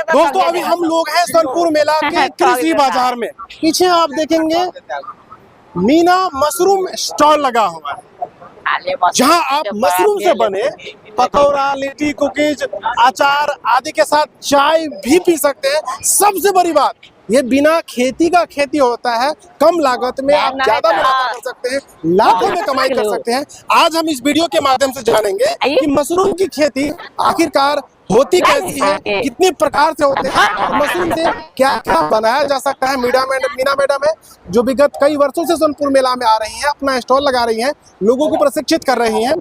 दोस्तों अभी हम लोग हैं सोनपुर मेला के कृषि बाजार में। पीछे आप देखेंगे मीना मशरूम स्टॉल लगा हुआ है, जहां आप मशरूम से बने पकौड़ा, लिट्टी, कुकीज, अचार आदि के साथ चाय भी पी सकते हैं। सबसे बड़ी बात, ये बिना खेती का खेती होता है, कम लागत में आप ज्यादा मुनाफा कर सकते हैं, लाखों में कमाई कर सकते हैं। आज हम इस वीडियो के माध्यम से जानेंगे कि मशरूम की खेती आखिरकार होती कैसी है, कितने प्रकार से होते हैं, मशरूम से क्या क्या बनाया जा सकता है। मीना मैडम है जो विगत कई वर्षों से सोनपुर मेला में आ रही हैं, अपना स्टॉल लगा रही हैं, लोगों को प्रशिक्षित कर रही हैं।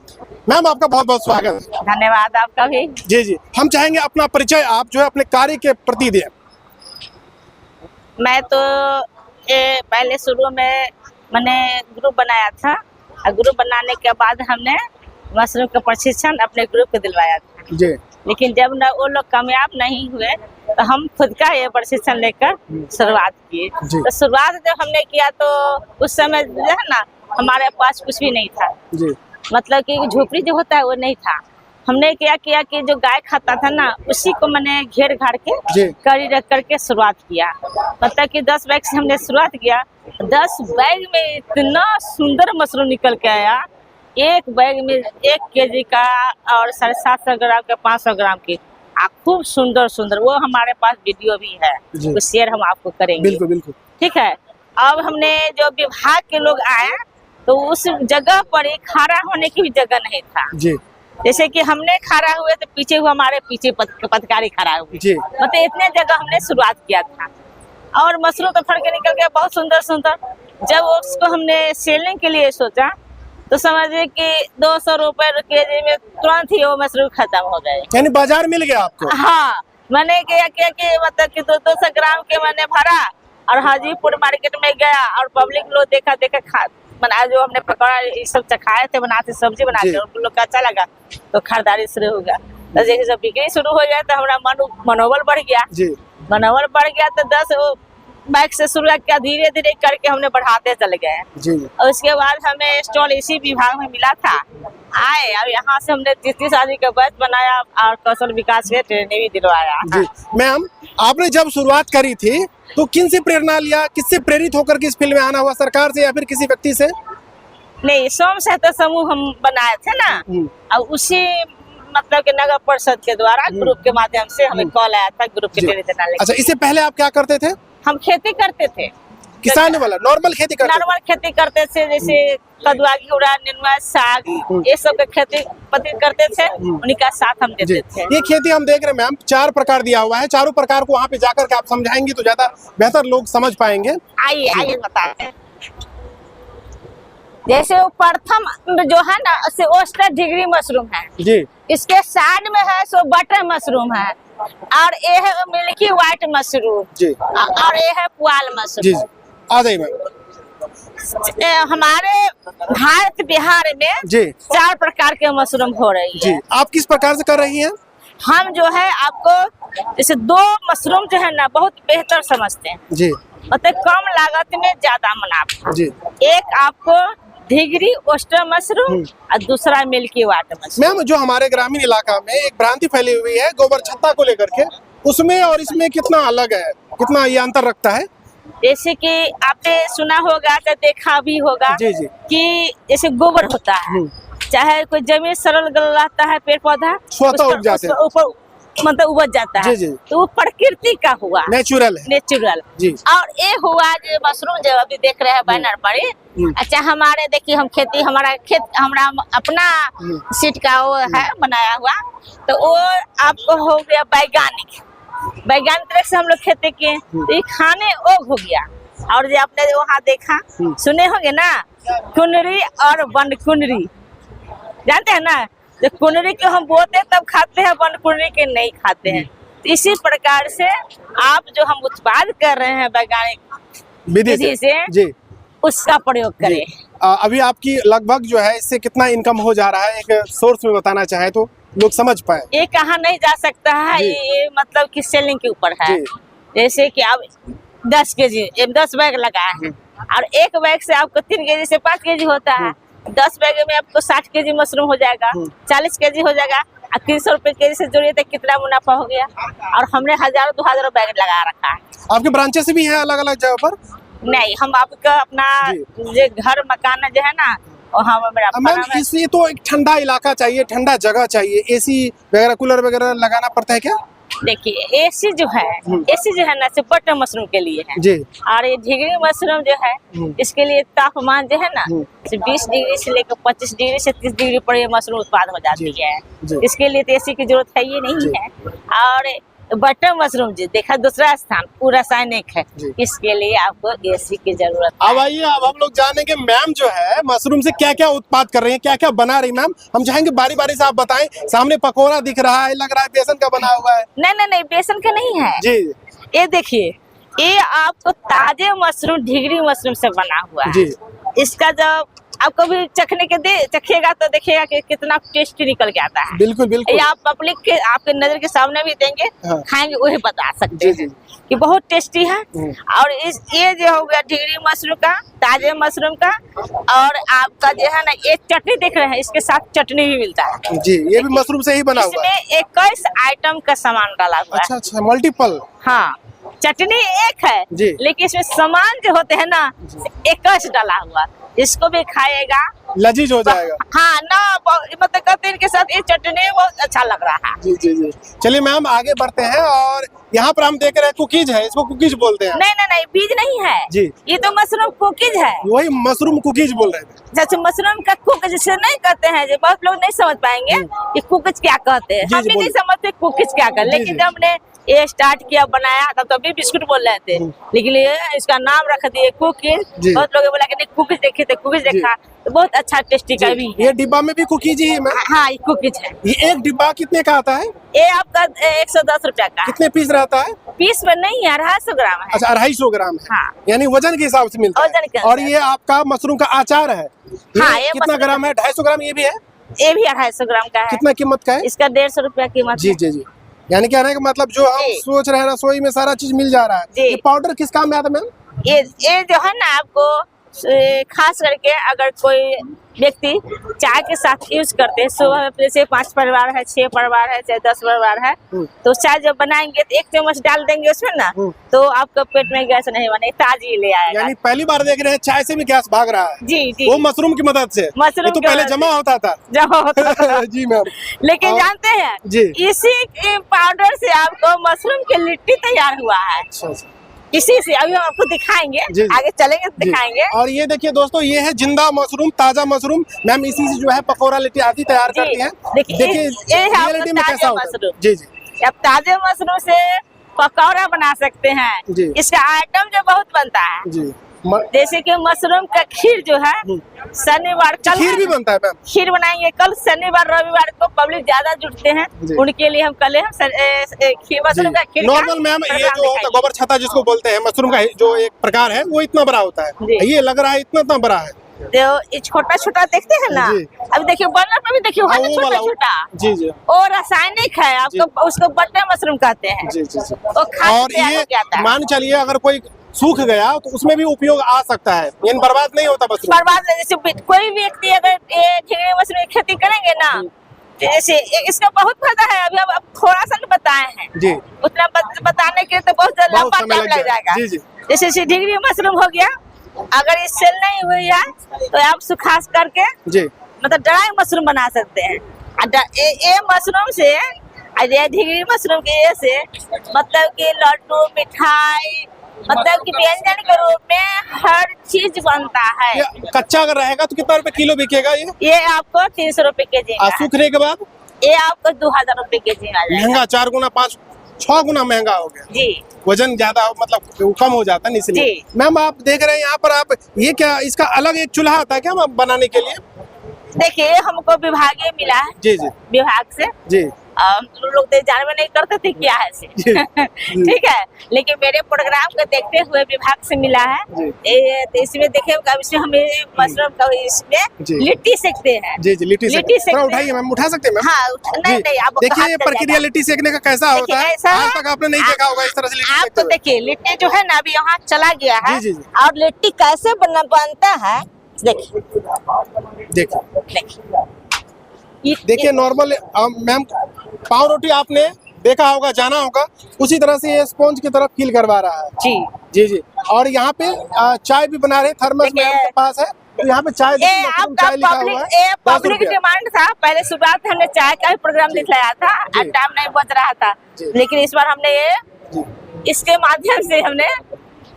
मैम आपका बहुत बहुत स्वागत है। धन्यवाद आपका भी। जी, हम चाहेंगे अपना परिचय आप जो है अपने कार्य के प्रति दें। मैं तो पहले शुरू में मैंने ग्रुप बनाया था और ग्रुप बनाने के बाद हमने मशरूम का प्रशिक्षण अपने ग्रुप को दिलवाया था जी। लेकिन जब न वो लोग कामयाब नहीं हुए तो हम खुद का ये प्रशिक्षण लेकर शुरुआत किए। तो शुरुआत जब हमने किया तो उस समय जो है ना हमारे पास कुछ भी नहीं था जी। मतलब कि झोपड़ी जो होता है वो नहीं था। हमने क्या किया कि जो गाय खाता था ना उसी को मैंने घेर घाड़ के कड़ी रख करके शुरुआत किया। मतलब कि 10 बैग से हमने शुरुआत किया। 10 बैग में इतना सुंदर मशरूम निकल के आया। एक बैग में 1 केजी का और 750 ग्राम का 500 ग्राम की खूब सुंदर सुंदर। वो हमारे पास वीडियो भी है, वो शेयर हम आपको करेंगे। बिल्कुल बिल्कुल। ठीक है। अब हमने जो विभाग के लोग आए तो उस जगह पर एक खड़ा होने की भी जगह नहीं था जी। जैसे कि हमने खड़ा हुए तो पीछे हुआ हमारे पीछे पत्रकारी खड़ा हुए। मतलब इतने जगह हमने शुरुआत किया था और मशरूम तो फड़ के निकल गया बहुत सुंदर सुंदर। जब उसको हमने सेलिंग के लिए सोचा तो समझिए कि 200 रुपए केजी में तुरंत ही वो मशरूम खत्म हो गए। यानी बाजार मिल गया आपको? हाँ, मैंने क्या किया कि मतलब कि 200 ग्राम के मैंने भरा और हाजीपुर मार्केट में गया और पब्लिक लोग देखा खा बना जो हमने पकौड़ा ये सब चखाए थे बनाते सब्जी बनाते उन लोग का अच्छा लगा तो खरीदारी शुरू हो गया। तो जैसे जब बिक्री शुरू हो गया तो हमारा मनोबल बढ़ गया। मनोबल बढ़ गया तो 10 बैग से शुरू किया, धीरे धीरे करके हमने बढ़ाते चले गए। और उसके बाद हमें स्टॉल इसी विभाग में मिला था। आए और यहाँ से हमने 30 आदमी का बैच बनाया और कौशल विकास के ट्रेनिंग भी दिलवाया। मैम आपने जब शुरुआत करी थी तो किन से प्रेरणा लिया, किससे प्रेरित होकर के इस फील्ड में आना हुआ, सरकार से या फिर किसी व्यक्ति से? नहीं, स्वयं सहायता समूह हम बनाए थे ना और उसी मतलब के नगर परिषद के द्वारा ग्रुप के माध्यम से हमें कॉल आया था ग्रुप के ट्रेनिंग। अच्छा, इससे पहले आप क्या करते थे? हम खेती करते थे, किसान वाला नॉर्मल खेती करते थे जैसे कदुआ, घिउरा, नेनुआ, साग ये सब के खेती पति करते थे, उन्हीं का साथ हम देते थे। ये खेती हम देख रहे हैं मैम 4 प्रकार दिया हुआ है, चारों प्रकार को वहाँ पे जाकर के आप समझाएंगे तो ज्यादा बेहतर लोग समझ पाएंगे। आइए बताते हैं। जैसे वो प्रथम जो है ना से ओस्टर डिग्री मशरूम है जी। इसके साइड में है सो बटर मशरूम है और ये है मिल्की व्हाइट मशरूम जी और ये है पुआल मशरूम जी। आ जाइए मैम। हमारे भारत बिहार में जी 4 प्रकार के मशरूम हो रही है जी। आप किस प्रकार से कर रही हैं? हम जो है आपको जैसे 2 मशरूम जो है ना बहुत बेहतर समझते हैं जी। मतलब कम लागत में ज्यादा मुनाफा जी। एक आपको डिग्री ओस्टर मशरूम और दूसरा मिल्की व्हाइट मशरूम। मैम जो हमारे ग्रामीण इलाका में एक भ्रांति फैली हुई है गोबर छत्ता को लेकर के, उसमें और इसमें कितना अलग है, कितना ये अंतर रखता है? जैसे कि आपने सुना होगा तो देखा भी होगा जी जी। कि जैसे गोबर होता है चाहे कोई जमीन सरल रहता है, पेड़ पौधा स्वतः उग जाते हैं, ऊपर मतलब उपज जाता है जी जी। तो वो प्रकृति का हुआ, नेचुरल जी। और ये हुआ जो मशरूम जो अभी देख रहे हैं बैनर पर। अच्छा, हमारे देखिए हम खेती हमारा अपना सीट का वो है बनाया हुआ तो वो आपको हो गया वैज्ञानिक तरह से हम लोग खेती किए तो ये खाने ओग हो गया। और जो आपने वहाँ देखा सुने होंगे ना कुनरी और बंद कुनरी, जानते हैं ना? जब कुनरी के हम बोते तब खाते हैं, बंद कुनरी के नहीं खाते हैं। तो इसी प्रकार से आप जो हम उत्पाद कर रहे हैं वैज्ञानिक विधि से जी उसका प्रयोग करें। अभी आपकी लगभग जो है इससे कितना इनकम हो जा रहा है, एक सोर्स में बताना चाहे तो लोग समझ पाए। ये कहा नहीं जा सकता है, ये मतलब कि सेलिंग के ऊपर है। जैसे कि आप 10 केजी 10 बैग लगाए हैं और एक बैग से आपको 3 केजी से 5 केजी होता है। 10 बैग में आपको 60 केजी मशरूम हो जाएगा, 40 केजी हो जाएगा। 300 रुपए केजी से जोड़िए तो कितना मुनाफा हो गया। और हमने 1000-2000 बैग लगा रखा है। आपके ब्रांचेस भी हैं अलग अलग जगह पर? नहीं, हम आपका अपना जो घर मकान जो है ना वहाँ मैम, इसलिए तो एक ठंडा इलाका चाहिए, ठंडा जगह चाहिए, एसी वगैरह कूलर वगैरह लगाना पड़ता है क्या? देखिए एसी जो है ना सिर्फ बटन मशरूम के लिए है जी। और ये झिगड़ी मशरूम जो है इसके लिए तापमान जो है ना 20 डिग्री से लेकर 25 डिग्री से 30 डिग्री पर ये मशरूम उत्पादन हो जाती है। इसके लिए तो एसी की जरूरत है ही नहीं है। और बटन मशरूम जी देखा दूसरा स्थान पूरा रासायनिक है, इसके लिए आपको एसी की जरूरत है। अब आइए, अब हम लोग जानेंगे मैम जो है मशरूम से क्या क्या उत्पाद कर रही हैं, क्या क्या बना रही मैम। हम चाहेंगे बारी बारी से आप बताएं। सामने पकौड़ा दिख रहा है, लग रहा है बेसन का बना हुआ है। नहीं, बेसन का नहीं है जी। ये देखिए, ये आपको ताजे मशरूम झिगड़ी मशरूम से बना हुआ है जी। इसका जब आपको भी चखिएगा तो देखिएगा कि कितना टेस्टी निकल के आता है। बिल्कुल बिल्कुल। ये आप पब्लिक के आपके नजर के सामने भी देंगे, हाँ। खाएंगे वही बता सकते हैं कि बहुत टेस्टी है। और ये जो हो गया झिगड़ी मशरूम का, ताजे मशरूम का। और आपका जो है ना ये चटनी देख रहे हैं, इसके साथ चटनी भी मिलता है जी। ये भी मशरूम से ही बना हुआ है। इसमें 21 आइटम का सामान डाला हुआ है। अच्छा, मल्टीपल। हाँ, चटनी एक है लेकिन इसमें सामान जो होते हैं ना 21 डाला हुआ। इसको भी खाएगा लजीज हो जाएगा। हाँ ना, मतलब कहते हैं इनके साथ ये चटनी बहुत अच्छा लग रहा है। जी। चलिए मैम आगे बढ़ते हैं। और यहाँ पर हम देख रहे हैं कुकीज है, इसको कुकीज बोलते हैं। नहीं, बीज नहीं है जी, ये तो मशरूम कुकीज है। वही मशरूम कुकीज बोल रहे थे। जैसे मशरूम का कुक जिसे नहीं कहते हैं, जो बहुत लोग नहीं समझ पाएंगे कि कुकीज क्या कहते हैं। हम भी नहीं समझते कुकीज क्या कहते, लेकिन जब हमने ये स्टार्ट किया बनाया तब तो अभी बिस्कुट बोल रहे थे, लेकिन ये इसका नाम रख दिए कुकीज। बहुत लोग बोला कि नहीं कुकीज देखे थे, कुकीज देखा तो बहुत अच्छा टेस्टी का भी है। ये डिब्बा में भी कुकीज ही है। हाँ, ये कुकीज है। ये एक डिब्बा कितने का आता है? ये आपका 110 रुपया का। कितने पीस रहता है? पीस में नहीं है, 250 ग्राम है। अच्छा, 250 ग्राम है। हाँ। यानी वजन के हिसाब से मिलता है। और ये आपका मशरूम का अचार है। हाँ, ये कितना ग्राम है? 250 ग्राम ये भी है? ये भी 250 ग्राम का है। कितना कीमत का है? इसका 150 रुपया कीमत। जी। यानी कहने का मतलब जो हम सोच रहे हैं रसोई में सारा चीज मिल जा रहा है। ये पाउडर किस काम में आता है मैम? ये जो है ना आपको खास करके अगर कोई व्यक्ति चाय के साथ यूज करते हैं, सुबह में जैसे 5 परिवार है, 6 परिवार है, चाहे 10 परिवार है, तो चाय जब बनाएंगे तो 1 चम्मच डाल देंगे उसमें ना, तो आपका पेट में गैस नहीं बने, ताजी ले आएगा। यानी पहली बार देख रहे हैं चाय से भी गैस भाग रहा है। जी। वो मशरूम की मदद से। मशरूम तो पहले जमा होता था। जी मैम। लेकिन जानते हैं इसी पाउडर से आपको मशरूम की लिट्टी तैयार हुआ है। अच्छा। इसी से अभी हम आपको दिखाएंगे, आगे चलेंगे तो दिखाएंगे। और ये देखिए दोस्तों, ये है जिंदा मशरूम, ताजा मशरूम। मैम इसी से जो है पकौड़ा लिट्टी आदि तैयार करती हैं। देखिए रियलिटी में कैसा होता है। जी। अब ताजे मशरूम से पकौड़ा बना सकते हैं। इसका आइटम जो बहुत बनता है जैसे कि मशरूम का खीर जो है शनिवार, कल खीर भी बनता है मैम। खीर बनाएंगे कल शनिवार रविवार को, पब्लिक ज्यादा जुटते हैं, उनके लिए हम कल मशरूम का खीर। नॉर्मल मैम ये जो होता है गोबर छत्ता जिसको बोलते हैं, मशरूम का जो एक प्रकार है वो इतना बड़ा होता है। ये लग रहा है इतना बड़ा है। जो छोटा छोटा देखते हैं ना, अब देखिए बर्नर पे भी देखिए छोटा छोटा। जी। वो रासायनिक है, आपको उसको बटन मशरूम कहते हैं। जी। और ये मान चलिए अगर कोई सूख गया तो उसमें भी उपयोग आ सकता है, यानी बर्बाद नहीं होता मशरूम। बर्बाद नहीं, जैसे कोई व्यक्ति अगर झिंगुनी मशरूम की खेती करेंगे ना, जैसे इसका बहुत फायदा है। अभी अब थोड़ा सा बताए हैं जी, उतना बताने के लिए तो बहुत लंबा टाइम लग जाएगा। जैसे झिंगुनी मशरूम हो गया, अगर ये सेल नहीं हुई है तो आप सुखा करके मतलब ड्राई मशरूम बना सकते हैं। ये मशरूम से झिंगुनी मशरूम के से मतलब कि लड्डू, मिठाई, मतलब कि व्यंजन के रूप में हर चीज बनता है। कच्चा अगर रहेगा तो कितना रुपए किलो बिकेगा ये आपको 300 रुपए केजी। सूखने के बाद ये आपको 2000 रुपए केजी आ जाएगा। महंगा 4 गुना 5-6 गुना महंगा हो गया जी। वजन ज्यादा मतलब कम हो जाता है इसलिए। मैम आप देख रहे हैं यहाँ पर, आप ये क्या इसका अलग एक चूल्हा आता है क्या बनाने के लिए? देखिए हमको विभागीय मिला है जी विभाग से जी। लोग तो जानवर नहीं करते थे क्या है से ठीक है, लेकिन मेरे प्रोग्राम को देखते हुए विभाग से मिला है। तो इसमें देखे इसमें हमें मशरूम का इसमें लिट्टी सेकते हैं। जी लिट्टी सेकते हैं। उठाइए मैम, उठा सकते हैं मैम? हाँ, नहीं आप देखिए ये प्रक्रिया लिट्टी सेकने का कैसा होता है, आज तक आपने नहीं देखा होगा इस तरह से। आप तो देखिए लिट्टी जो है ना अभी यहाँ चला गया है, और लिट्टी कैसे बनता है देखिए। देखिए नॉर्मल मैम पाव रोटी आपने देखा होगा, जाना होगा, उसी तरह से ये स्पॉन्ज की तरह फील करवा रहा है। जी जी जी। और यहाँ पे चाय भी बना रहे, थर्मस मैम के पास है, तो यहाँ पे चाय आपका पब्लिक डिमांड था। पहले शुरुआत हमने चाय का ही प्रोग्राम दिखलाया था, टाइम नहीं बच रहा था, लेकिन इस बार हमने ये इसके माध्यम से हमने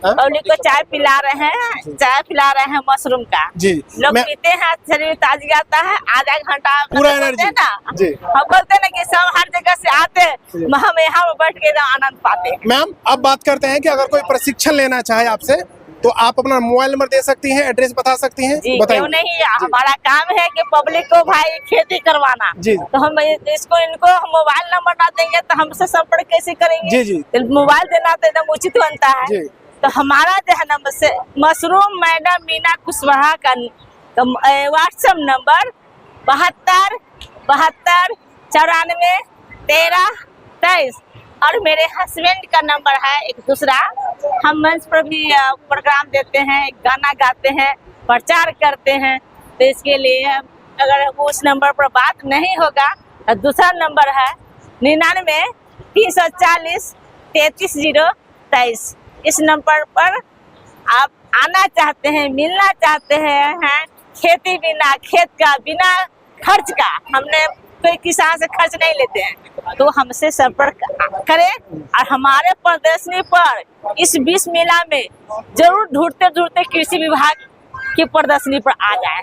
पब्लिक को चाय पिला रहे हैं, चाय पिला रहे हैं मशरूम का। जी लोग पीते हैं, शरीर ताजगी आता है, आधा घंटा पूरा एनर्जी ना। हम बोलते ना कि सब हर जगह से आते, हम यहाँ पे बैठ के आनंद पाते। मैम अब बात करते हैं कि अगर कोई प्रशिक्षण लेना चाहे आपसे, तो आप अपना मोबाइल नंबर दे सकती हैं, एड्रेस बता सकती हैं? जी क्यों नहीं, हमारा काम है कि पब्लिक को भाई खेती करवाना। जी तो हम इनको मोबाइल नंबर ना देंगे तो हमसे संपर्क कैसे करेंगे? जी जी तो मोबाइल देना तो एकदम उचित बनता है। तो हमारा जो है नंबर से मशरूम मैडम मीना कुशवाहा का व्हाट्सएप नंबर 72 72 94 13 23 और मेरे हस्बैंड का नंबर है एक दूसरा। हम मंच पर भी प्रोग्राम देते हैं, गाना गाते हैं, प्रचार करते हैं, तो इसके लिए अगर उस नंबर पर बात नहीं होगा तो दूसरा नंबर है 99 340 33 023। इस नंबर पर आप आना चाहते हैं, मिलना चाहते हैं, खेती बिना खेत का बिना खर्च का, हमने कोई किसान से खर्च नहीं लेते हैं, तो हमसे संपर्क करें और हमारे प्रदर्शनी पर इस विश्व मेला में जरूर ढूंढते ढूंढते कृषि विभाग की प्रदर्शनी पर आ जाए।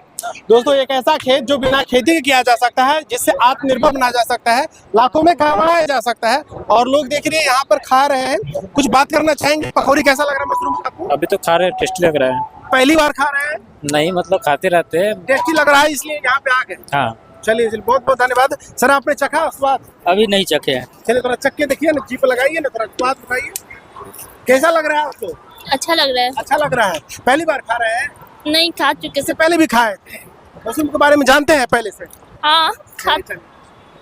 दोस्तों एक ऐसा खेत जो बिना खेती के किया जा सकता है, जिससे आत्मनिर्भर बना जा सकता है, लाखों में कमाया जा सकता है, और लोग देख रहे हैं यहाँ पर खा रहे हैं। कुछ बात करना चाहेंगे? पकौड़ी कैसा लग रहा है मशरूम आपको? अभी तो खा रहे हैं, टेस्टी लग रहा है। पहली बार खा रहे हैं? नहीं मतलब खाते रहते हैं। टेस्टी लग रहा है इसलिए यहाँ पे आ गए? हाँ चलिए बहुत बहुत धन्यवाद सर। आपने चखा स्वाद? अभी नहीं चखे हैं। चलिए थोड़ा चख के देखिए ना, जीप लगाइए ना, थोड़ा स्वाद बताइए कैसा लग रहा है आपको? अच्छा लग रहा है। अच्छा लग रहा है। पहली बार खा रहे हैं? नहीं खा चुके से पहले भी खाए थे, मशरूम के बारे में जानते हैं पहले से? हाँ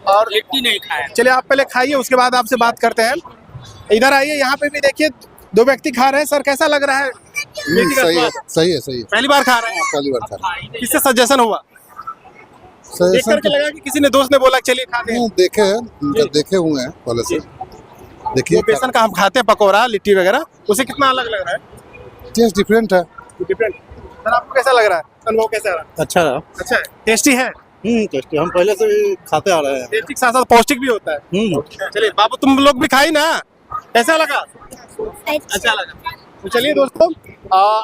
और लिट्टी नहीं खाए। चलिए आप पहले खाइए, उसके बाद आपसे बात करते हैं। इधर आइए, यहाँ पे भी देखिए दो व्यक्ति खा रहे हैं। सर कैसा लग रहा है? सही है, सही है, सही है। पहली बार खा रहे हैं? पहली बार खा रहे हैं। किससे सजेशन हुआ? देख करके लगा कि किसी ने दोस्त ने बोला चलिए खाते हैं? देखे हैं, देखे हुए हैं पहले से। देखिए बेसन का हम खाते हैं पकौड़ा लिट्टी वगैरह, उसे कितना अलग लग रहा है? टेस्ट डिफरेंट है। डिफरेंट। सर आपको कैसा लग रहा है? अनुभव कैसा रहा? अच्छा रहा। अच्छा है, टेस्टी है। टेस्टी, हम पहले से भी खाते आ रहे हैं। टेस्टी के साथ साथ पौष्टिक भी होता है। चलिए बाबू तुम लोग भी खाई ना, कैसा लगा? अच्छा लगा। तो चलिए दोस्तों,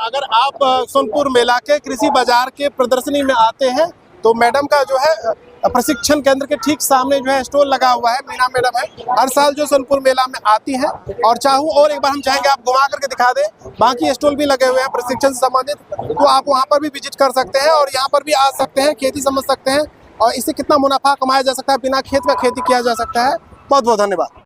अगर आप सोनपुर मेला के कृषि बाजार के प्रदर्शनी में आते हैं, तो मैडम का जो है प्रशिक्षण केंद्र के ठीक सामने जो है स्टॉल लगा हुआ है। मीना मैडम है, हर साल जो सोनपुर मेला में आती हैं, और चाहूँ और एक बार हम चाहेंगे आप घुमा करके दिखा दें। बाकी स्टॉल भी लगे हुए हैं प्रशिक्षण से संबंधित, तो आप वहाँ पर भी विजिट कर सकते हैं और यहाँ पर भी आ सकते हैं, खेती समझ सकते हैं, और इससे कितना मुनाफा कमाया जा सकता है, बिना खेत का खेती किया जा सकता है। बहुत बहुत धन्यवाद।